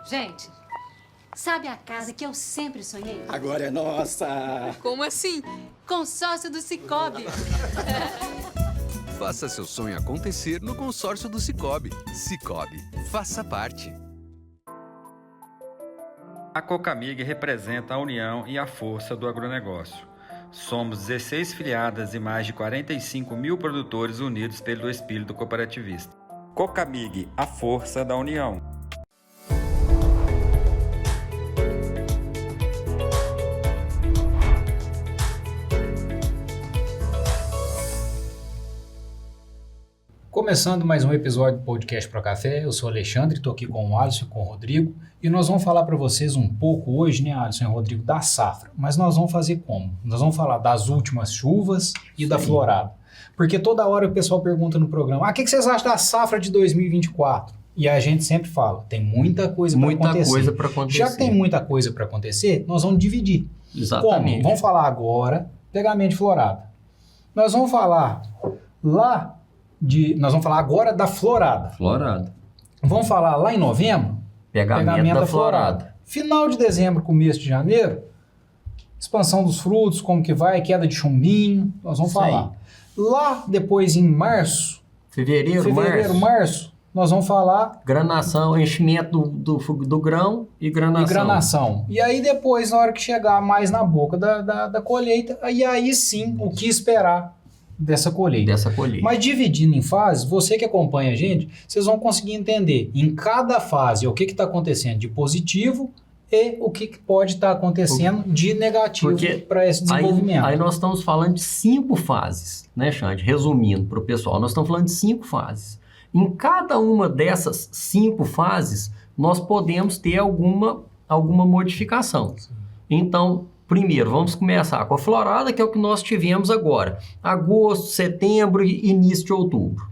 Gente, sabe a casa que eu sempre sonhei? Agora é nossa! Como assim? Consórcio do Sicoob. Faça seu sonho acontecer no consórcio do Sicoob. Sicoob, faça parte. A Cocamig representa a união e a força do agronegócio. Somos 16 filiadas e mais de 45 mil produtores unidos pelo espírito cooperativista. Cocamig, a força da união. Começando mais um episódio do Podcast Pro Café, eu sou o Alexandre, estou aqui com o Alisson e com o Rodrigo, e nós vamos falar para vocês um pouco hoje, né, Alisson e Rodrigo, da safra. Mas nós vamos fazer como? Nós vamos falar das últimas chuvas e da florada. Porque toda hora o pessoal pergunta no programa, o que vocês acham da safra de 2024? E a gente sempre fala, tem muita coisa para acontecer. Já que tem muita coisa para acontecer, nós vamos dividir. Exatamente. Como? Vamos falar agora, pegamento de florada. Nós vamos falar nós vamos falar agora da florada. Vamos falar lá em novembro, pegamento da florada. Final de dezembro, começo de janeiro, expansão dos frutos, como que vai, queda de chumbinho, nós vamos falar. Lá depois em março, março, nós vamos falar... Granação, enchimento do grão e granação. E aí depois, na hora que chegar mais na boca da colheita, e aí sim, o que esperar dessa colheita. Mas dividindo em fases, você que acompanha a gente, vocês vão conseguir entender em cada fase o que está acontecendo de positivo e o que pode estar acontecendo de negativo para esse desenvolvimento. Aí nós estamos falando de 5 fases, né, Xande? Resumindo para o pessoal, nós estamos falando de 5 fases. Em cada uma dessas 5 fases, nós podemos ter alguma modificação. Sim. Então, primeiro, vamos começar com a florada, que é o que nós tivemos agora. Agosto, setembro e início de outubro.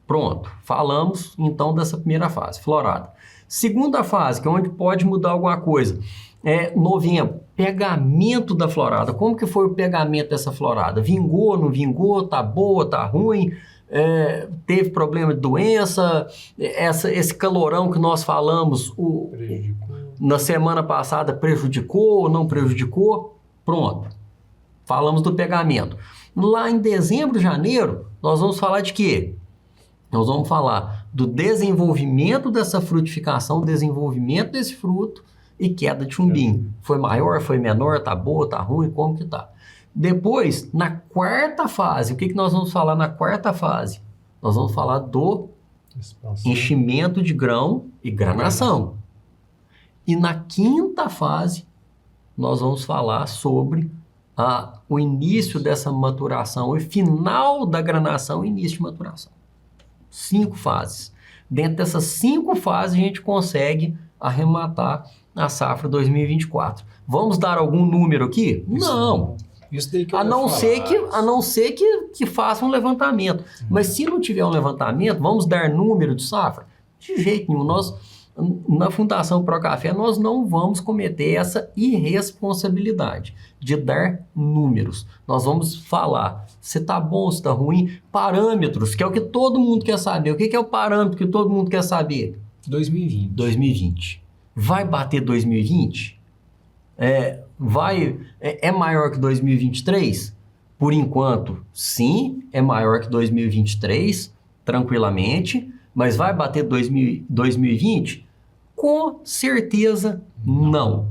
Pronto, falamos então dessa primeira fase, florada. Segunda fase, que é onde pode mudar alguma coisa, é novembro, pegamento da florada. Como que foi o pegamento dessa florada? Vingou, não vingou, tá boa, tá ruim? Teve problema de doença? Esse calorão que nós falamos na semana passada prejudicou ou não prejudicou? Pronto, falamos do pegamento. Lá em dezembro, janeiro, nós vamos falar de quê? Nós vamos falar do desenvolvimento dessa frutificação, desenvolvimento desse fruto e queda de chumbinho. Foi maior, foi menor, tá boa, tá ruim, como que tá? Depois, na quarta fase, o que nós vamos falar na quarta fase? Nós vamos falar do enchimento de grão e granação. E na quinta fase, nós vamos falar sobre o início dessa maturação, e final da granação e início de maturação. 5 fases. Dentro dessas 5 fases, a gente consegue arrematar a safra 2024. Vamos dar algum número aqui? Não. Isso daí que a não ser que faça um levantamento. Mas se não tiver um levantamento, vamos dar número de safra? De jeito nenhum. Nós, na Fundação Pro Café, nós não vamos cometer essa irresponsabilidade de dar números. Nós vamos falar se está bom, se está ruim, parâmetros, que é o que todo mundo quer saber. O que é o parâmetro que todo mundo quer saber? 2020. Vai bater 2020? É maior que 2023? Por enquanto, sim, é maior que 2023, tranquilamente, mas vai bater 2020? Com certeza não,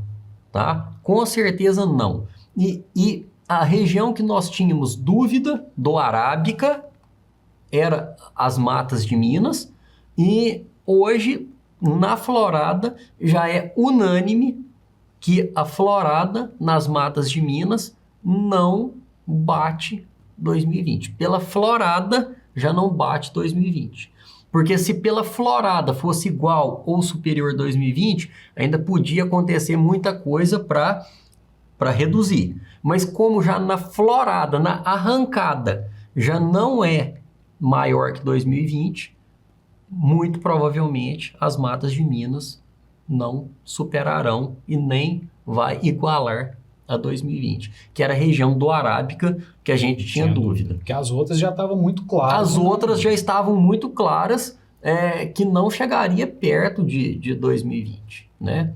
tá? Com certeza não. E a região que nós tínhamos dúvida do Arábica era as matas de Minas, e hoje, na florada, já é unânime que a florada nas matas de Minas não bate 2020. Pela florada, já não bate 2020. Porque se pela florada fosse igual ou superior a 2020, ainda podia acontecer muita coisa para reduzir. Mas como já na florada, na arrancada, já não é maior que 2020, muito provavelmente as matas de Minas não superarão e nem vai igualar a 2020, que era a região do Arábica que a gente tinha dúvida. Porque as outras já estavam muito claras. As outras já estavam muito claras, que não chegaria perto de 2020, né?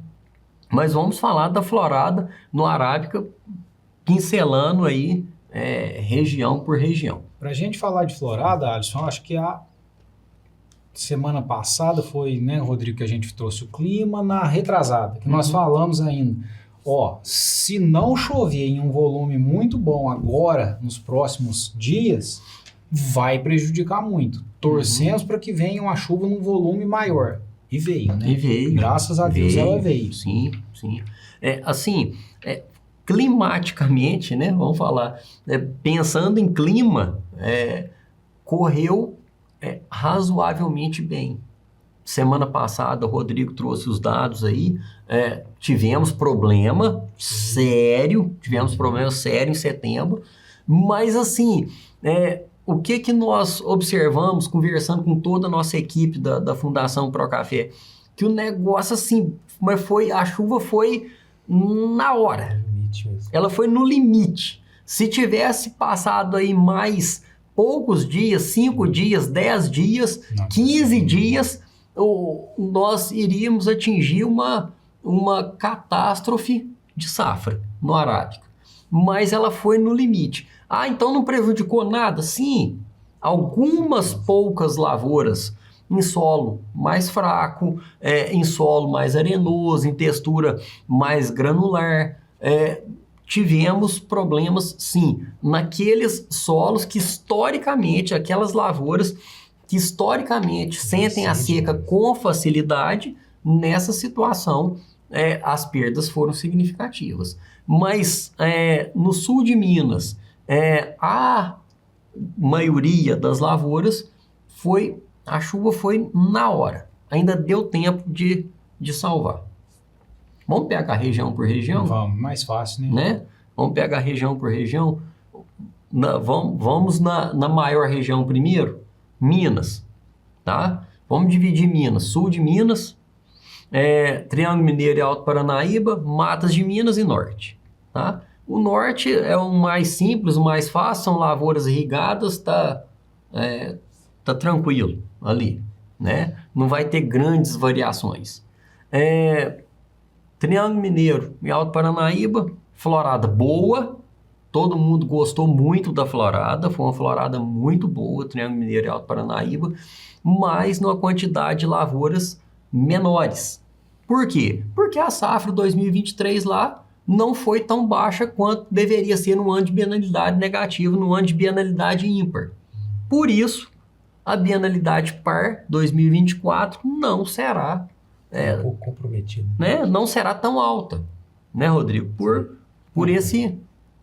Mas vamos falar da florada no Arábica, pincelando aí região por região. Para a gente falar de florada, Alisson, acho que a semana passada foi, né, Rodrigo, que a gente trouxe o clima, na retrasada, que nós falamos ainda. Se não chover em um volume muito bom agora, nos próximos dias, vai prejudicar muito. Torcemos para que venha uma chuva num volume maior. E veio, né? E veio. Graças a Deus ela veio. Sim, sim. Climaticamente, né? Vamos falar, pensando em clima, correu razoavelmente bem. Semana passada, o Rodrigo trouxe os dados aí, tivemos problema sério em setembro, mas assim, o que nós observamos, conversando com toda a nossa equipe da Fundação Procafé, que o negócio assim, a chuva foi na hora, ela foi no limite. Se tivesse passado aí mais poucos dias, 5 dias, 10 dias, 15 dias, nós iríamos atingir uma catástrofe de safra no Arábica. Mas ela foi no limite. Então não prejudicou nada? Sim, algumas poucas lavouras em solo mais fraco, em solo mais arenoso, em textura mais granular, tivemos problemas, sim, naqueles solos que historicamente, aquelas lavouras que historicamente sentem a seca com facilidade, nessa situação as perdas foram significativas. Mas no sul de Minas, a maioria das lavouras a chuva foi na hora, ainda deu tempo de salvar. Vamos pegar região por região? Vamos, mais fácil, né? Vamos pegar região por região. Vamos na maior região primeiro, Minas, tá? Vamos dividir Minas, sul de Minas, Triângulo Mineiro e Alto Paranaíba, Matas de Minas e Norte, tá? O Norte é o mais simples, o mais fácil, são lavouras irrigadas, tá tranquilo ali, né? Não vai ter grandes variações. Triângulo Mineiro e Alto Paranaíba, florada boa, todo mundo gostou muito da florada, foi uma florada muito boa, Triângulo Mineiro e Alto Paranaíba, mas numa quantidade de lavouras menores. Por quê? Porque a safra 2023 lá não foi tão baixa quanto deveria ser no ano de bienalidade negativa, no ano de bienalidade ímpar. Por isso, a bienalidade par 2024 não será um pouco comprometido, né? Não será tão alta, né, Rodrigo? Por esse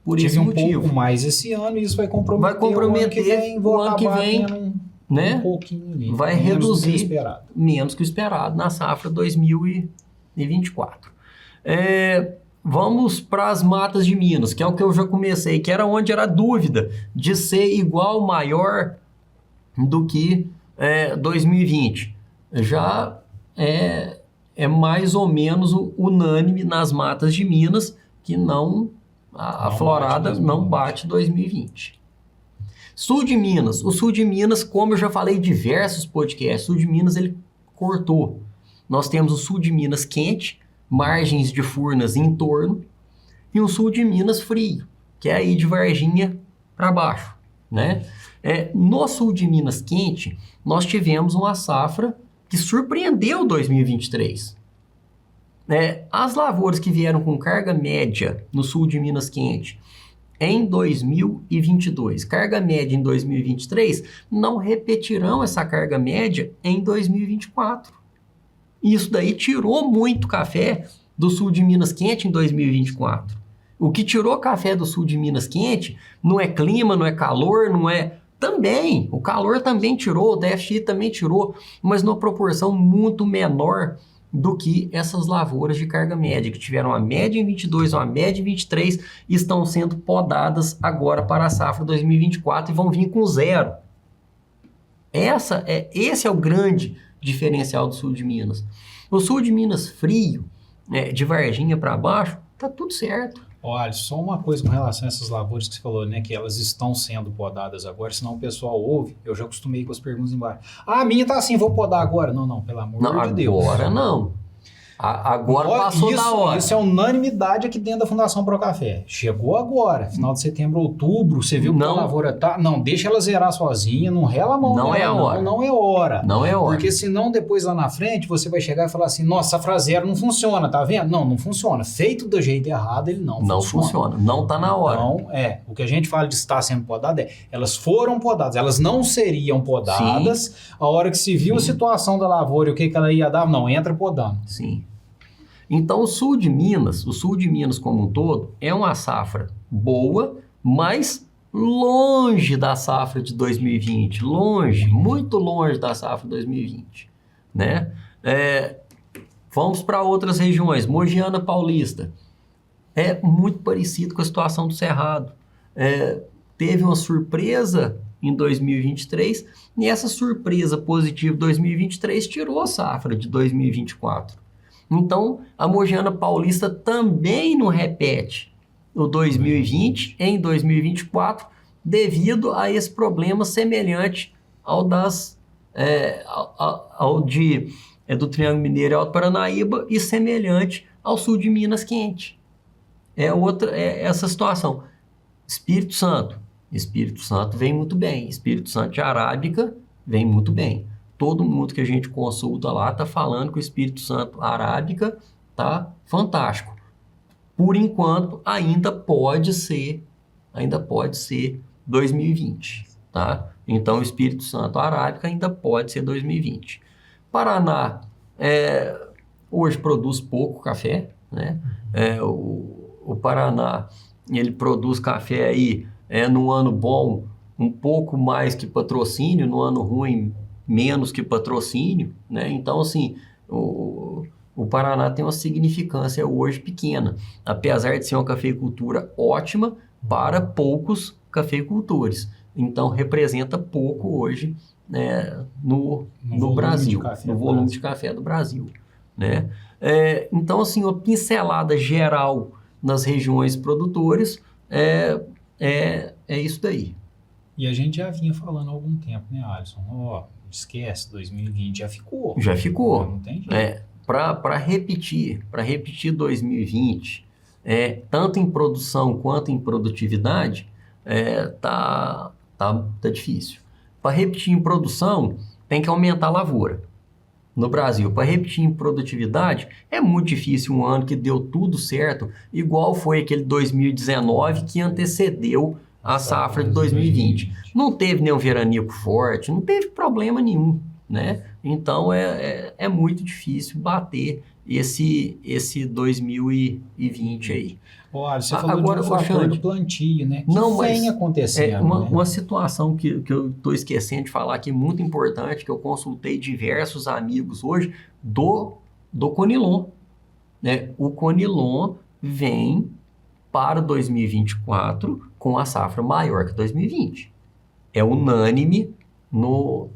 motivo. Um pouco mais esse ano e isso vai comprometer o ano que vem, né? Um pouquinho ali, vai reduzir menos que o esperado na safra 2024. Vamos para as matas de Minas, que é o que eu já comecei, que era onde era dúvida de ser igual ou maior do que 2020. Já é mais ou menos unânime nas matas de Minas que a florada não bate 2020. Sul de Minas. O sul de Minas, como eu já falei em diversos podcasts, o sul de Minas ele cortou. Nós temos o sul de Minas quente, margens de Furnas em torno, e o sul de Minas frio, que é aí de Varginha para baixo, né? No sul de Minas quente, nós tivemos uma safra que surpreendeu 2023. As lavouras que vieram com carga média no sul de Minas quente em 2022, carga média em 2023, não repetirão essa carga média em 2024. Isso daí tirou muito café do sul de Minas quente em 2024. O que tirou café do sul de Minas quente não é clima, não é calor, não é... Também, o calor também tirou, o déficit também tirou, mas numa proporção muito menor do que essas lavouras de carga média, que tiveram uma média em 22, uma média em 23, e estão sendo podadas agora para a safra 2024 e vão vir com zero. Esse é o grande diferencial do sul de Minas. O sul de Minas frio, de Varginha para baixo, tá tudo certo. Olha, só uma coisa com relação a essas lavouras que você falou, né? Que elas estão sendo podadas agora, senão o pessoal ouve. Eu já acostumei com as perguntas embaixo. Ah, a minha tá assim, vou podar agora. Não, pelo amor de Deus. Agora não. Agora passou da hora. Isso é unanimidade aqui dentro da Fundação Procafé. Chegou agora, final de setembro, outubro, você viu que a lavoura tá... Não, deixa ela zerar sozinha, não rela a mão. Não é a hora. Não é hora. Não é hora. Porque senão depois lá na frente você vai chegar e falar assim, nossa, safra zero não funciona, tá vendo? Não funciona. Feito do jeito errado, ele não funciona. Não tá na hora. Então, o que a gente fala de estar sendo podada elas foram podadas, elas não seriam podadas. Sim. A hora que se viu a situação da lavoura e o que ela ia dar, não, entra podando. Sim. Então, o sul de Minas como um todo, é uma safra boa, mas longe da safra de 2020. Muito longe da safra de 2020. Né? Vamos para outras regiões. Mogiana Paulista. É muito parecido com a situação do Cerrado. Teve uma surpresa em 2023, e essa surpresa positiva de 2023 tirou a safra de 2024. Então, a Mogiana Paulista também não repete o 2020 em 2024 devido a esse problema semelhante ao do Triângulo Mineiro e Alto Paranaíba e semelhante ao sul de Minas quente. Essa situação. Espírito Santo vem muito bem. Espírito Santo de Arábica vem muito bem. Todo mundo que a gente consulta lá está falando que o Espírito Santo Arábica está fantástico. Por enquanto, ainda pode ser 2020, tá? Então, o Espírito Santo Arábica ainda pode ser 2020. Paraná, hoje produz pouco café, né? O Paraná, ele produz café aí, no ano bom, um pouco mais que patrocínio, no ano ruim, menos que patrocínio, né? Então, assim, o Paraná tem uma significância hoje pequena, apesar de ser uma cafeicultura ótima para poucos cafeicultores. Então, representa pouco hoje, né, no Brasil, no volume de café do Brasil, né? Então, assim, uma pincelada geral nas regiões produtoras é isso daí. E a gente já vinha falando há algum tempo, né, Alisson? Esquece, 2020 já ficou. Não tem jeito. Para repetir 2020, tanto em produção quanto em produtividade, tá difícil. Para repetir em produção, tem que aumentar a lavoura. No Brasil, para repetir em produtividade, é muito difícil um ano que deu tudo certo, igual foi aquele 2019 que antecedeu a safra de 2020. Não teve nenhum veranico forte, não teve problema nenhum, né? Então, é muito difícil bater esse 2020 aí. Olha, você falou agora, de um fator do plantio, né? Vem acontecendo. Uma situação que eu estou esquecendo de falar aqui, muito importante, que eu consultei diversos amigos hoje, do Conilon. Né? O Conilon vem para 2024 com a safra maior que 2020. É unânime no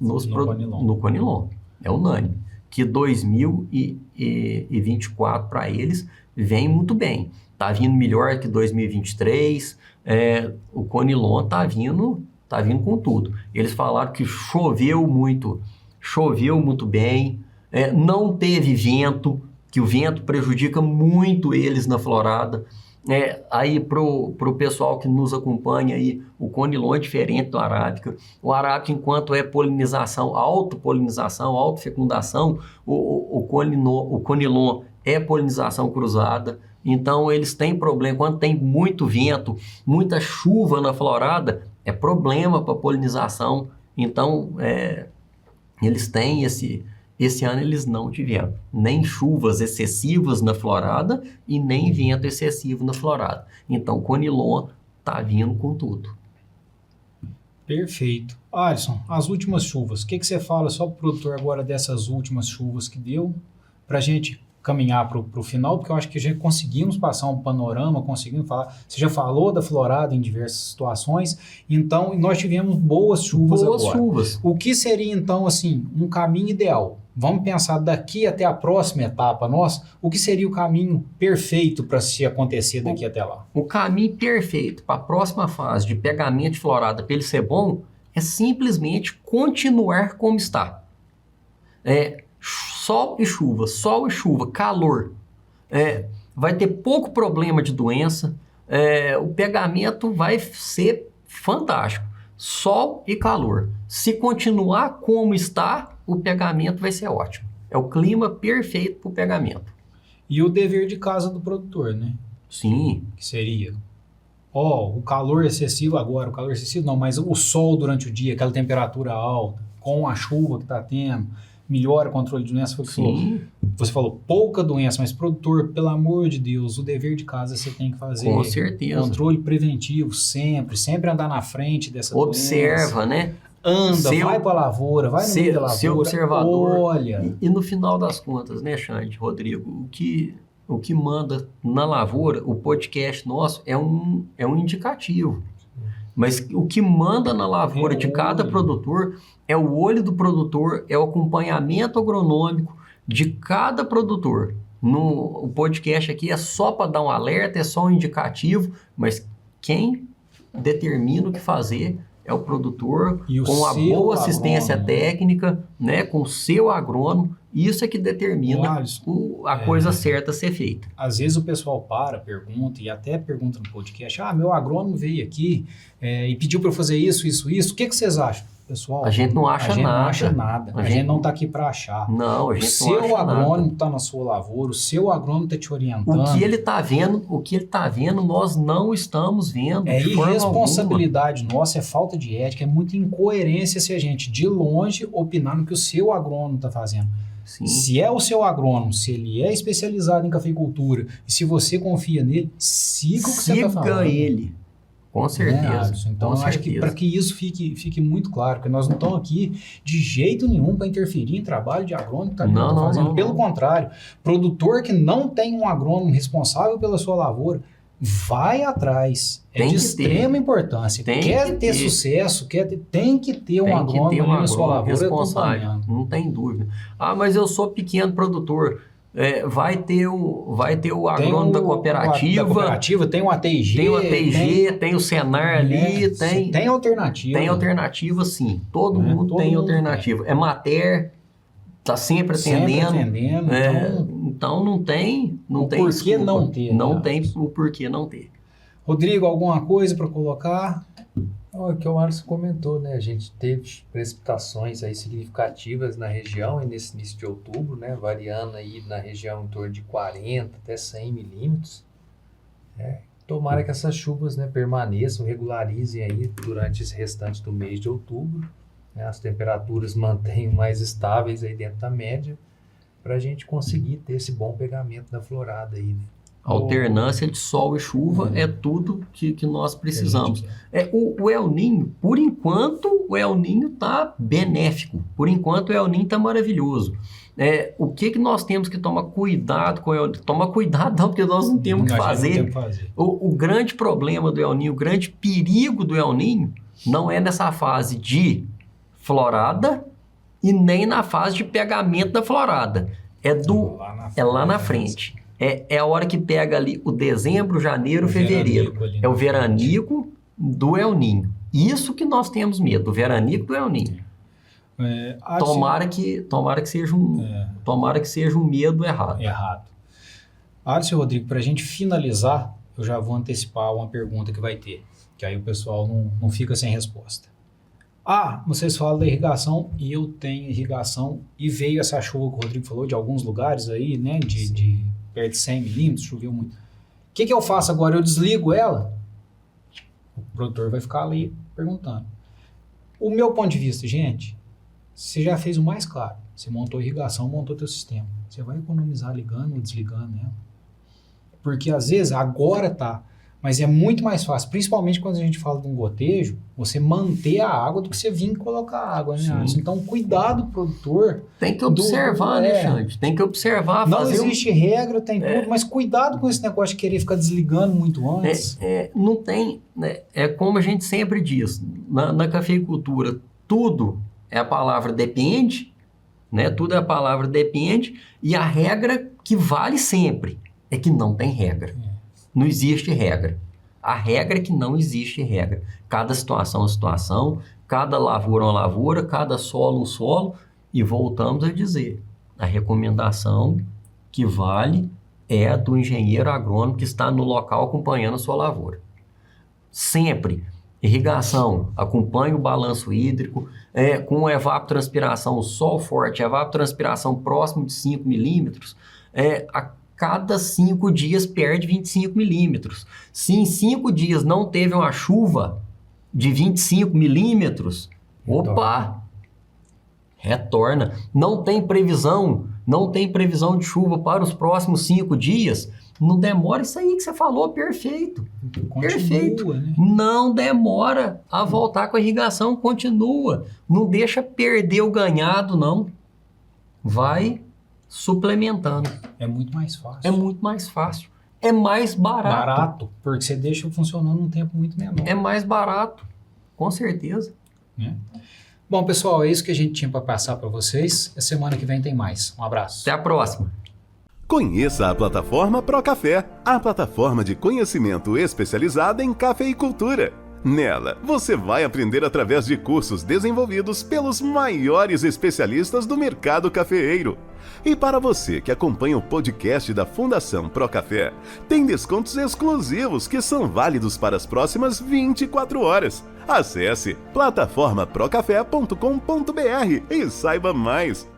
Conilon. É unânime. Que 2024 para eles vem muito bem. Está vindo melhor que 2023. O Conilon está vindo com tudo. Eles falaram que choveu muito bem. Não teve vento, que o vento prejudica muito eles na florada. Aí pro pessoal que nos acompanha aí, o Conilon é diferente do Arábica. O Arábica, enquanto é polinização, autofecundação, o Conilon é polinização cruzada. Então eles têm problema, quando tem muito vento, muita chuva na florada, é problema para polinização. Então eles têm esse ano eles não tiveram nem chuvas excessivas na florada e nem vento excessivo na florada. Então, o Conilon está vindo com tudo. Perfeito. Alisson, as últimas chuvas, o que você fala só para o produtor agora dessas últimas chuvas que deu, para a gente caminhar para o final, porque eu acho que já conseguimos passar um panorama, conseguimos falar, você já falou da florada em diversas situações, então nós tivemos boas chuvas agora. O que seria então, assim, um caminho ideal? vamos pensar daqui até a próxima etapa nossa, o que seria o caminho perfeito para se acontecer daqui até lá? O caminho perfeito para a próxima fase de pegamento de florada, para ele ser bom, é simplesmente continuar como está. Sol e chuva, calor. Vai ter pouco problema de doença, o pegamento vai ser fantástico. Sol e calor. Se continuar como está, o pegamento vai ser ótimo. É o clima perfeito para o pegamento. E o dever de casa do produtor, né? Sim. Que seria, o calor excessivo agora, o calor excessivo não, mas o sol durante o dia, aquela temperatura alta, com a chuva que está tendo, melhora o controle de doença. Você falou pouca doença, mas produtor, pelo amor de Deus, o dever de casa você tem que fazer. Com certeza. Controle preventivo, sempre andar na frente dessa Observa, doença. né? Vai para a lavoura, vai no meio da lavoura. Ser observador. Olha. E no final das contas, né, Xande, Rodrigo, o que manda na lavoura, o podcast nosso é um indicativo. Mas o que manda na lavoura de cada produtor é o olho do produtor, é o acompanhamento agronômico de cada produtor. O podcast aqui é só para dar um alerta, é só um indicativo, mas quem determina o que fazer é o produtor, com a boa assistência técnica, né, com o seu agrônomo. Isso é que determina a coisa certa a ser feita. Às vezes o pessoal pergunta, e até pergunta no podcast, meu agrônomo veio aqui e pediu para eu fazer isso. O que vocês acham? Pessoal, a gente não acha nada. A gente não está aqui para achar. Não, a gente não acha nada. O seu agrônomo está na sua lavoura, o seu agrônomo está te orientando. O que ele está vendo, nós não estamos vendo. É irresponsabilidade nossa, é falta de ética, é muita incoerência se a gente, de longe, opinar no que o seu agrônomo está fazendo. Sim. Se é o seu agrônomo, se ele é especializado em cafeicultura, e se você confia nele, siga o que você está falando. Siga ele. Com certeza. Então, eu acho que para que isso fique muito claro, que nós não estamos aqui de jeito nenhum para interferir em trabalho de agrônomo que está fazendo. Pelo contrário, produtor que não tem um agrônomo responsável pela sua lavoura, vai atrás. É de extrema importância. Quer ter sucesso, tem que ter um agrônomo na sua lavoura responsável. Não tem dúvida. Mas eu sou pequeno produtor. Vai ter o agrônomo da cooperativa. Tem o ATG. Tem o Senar ali. Tem alternativa. Tem alternativa, sim. Todo mundo tem alternativa. É Mater, está sempre atendendo. Então não tem porquê não ter. Não tem o porquê não ter. Rodrigo, alguma coisa para colocar? O que o Alisson comentou, né? A gente teve precipitações aí significativas na região e nesse início de outubro, né? Variando aí na região em torno de 40 até 100 milímetros. Tomara que essas chuvas, né, permaneçam, regularizem aí durante esse restante do mês de outubro. Né? As temperaturas mantenham mais estáveis aí dentro da média para a gente conseguir ter esse bom pegamento da florada aí, né? Alternância de sol e chuva é tudo que nós precisamos. O El Niño, por enquanto, o El Niño está benéfico. Por enquanto, o El Niño está maravilhoso. O que nós temos que tomar cuidado com o El Niño? Tomar cuidado não, porque nós não temos o que fazer. O grande problema do El Niño, o grande perigo do El Niño, não é nessa fase de florada e nem na fase de pegamento da florada. É lá na frente. É a hora que pega ali o dezembro, janeiro, fevereiro. É o veranico do El Niño. Isso que nós temos medo, o veranico do El Niño. Tomara que seja um medo errado. Alisson e Rodrigo, para a gente finalizar, eu já vou antecipar uma pergunta que vai ter, que aí o pessoal não fica sem resposta. Vocês falam da irrigação e eu tenho irrigação e veio essa chuva que o Rodrigo falou de alguns lugares aí, né, de perto de 100 milímetros, choveu muito. O que eu faço agora? Eu desligo ela? O produtor vai ficar ali perguntando. O meu ponto de vista, gente, você já fez o mais claro. Você montou irrigação, montou teu sistema. Você vai economizar ligando ou desligando ela. Porque às vezes agora tá, mas é muito mais fácil, principalmente quando a gente fala de um gotejo, você manter a água do que você vir colocar água, né, Alisson? Então, cuidado, produtor. Tem que observar, né, Xande? Tem que observar. Não existe regra, tem tudo, mas cuidado com esse negócio de querer ficar desligando muito antes. Não tem, né? É como a gente sempre diz, na cafeicultura, tudo é a palavra depende né? Tudo é a palavra depende, e a regra que vale sempre é que não tem regra. Não existe regra. A regra é que não existe regra. Cada situação é uma situação, cada lavoura é uma lavoura, cada solo um solo, e voltamos a dizer, a recomendação que vale é a do engenheiro agrônomo que está no local acompanhando a sua lavoura. Sempre, irrigação, acompanhe o balanço hídrico, com evapotranspiração, sol forte, evapotranspiração próximo de 5 milímetros, a cada 5 dias perde 25 milímetros. Se em 5 dias não teve uma chuva de 25 milímetros, opa, retorna. Não tem previsão de chuva para os próximos 5 dias, não demora, isso aí que você falou, perfeito. Perfeito. Né? Não demora a voltar com a irrigação, continua. Não deixa perder o ganhado, não. Vai suplementando. É muito mais fácil. É muito mais fácil. É mais barato. Barato, porque você deixa funcionando um tempo muito menor. É mais barato, com certeza. Bom, pessoal, é isso que a gente tinha para passar para vocês. A semana que vem tem mais. Um abraço. Até a próxima. Conheça a plataforma Procafé, a plataforma de conhecimento especializada em cafeicultura. Nela, você vai aprender através de cursos desenvolvidos pelos maiores especialistas do mercado cafeeiro. E para você que acompanha o podcast da Fundação Procafé, tem descontos exclusivos que são válidos para as próximas 24 horas. Acesse plataformaprocafé.com.br e saiba mais.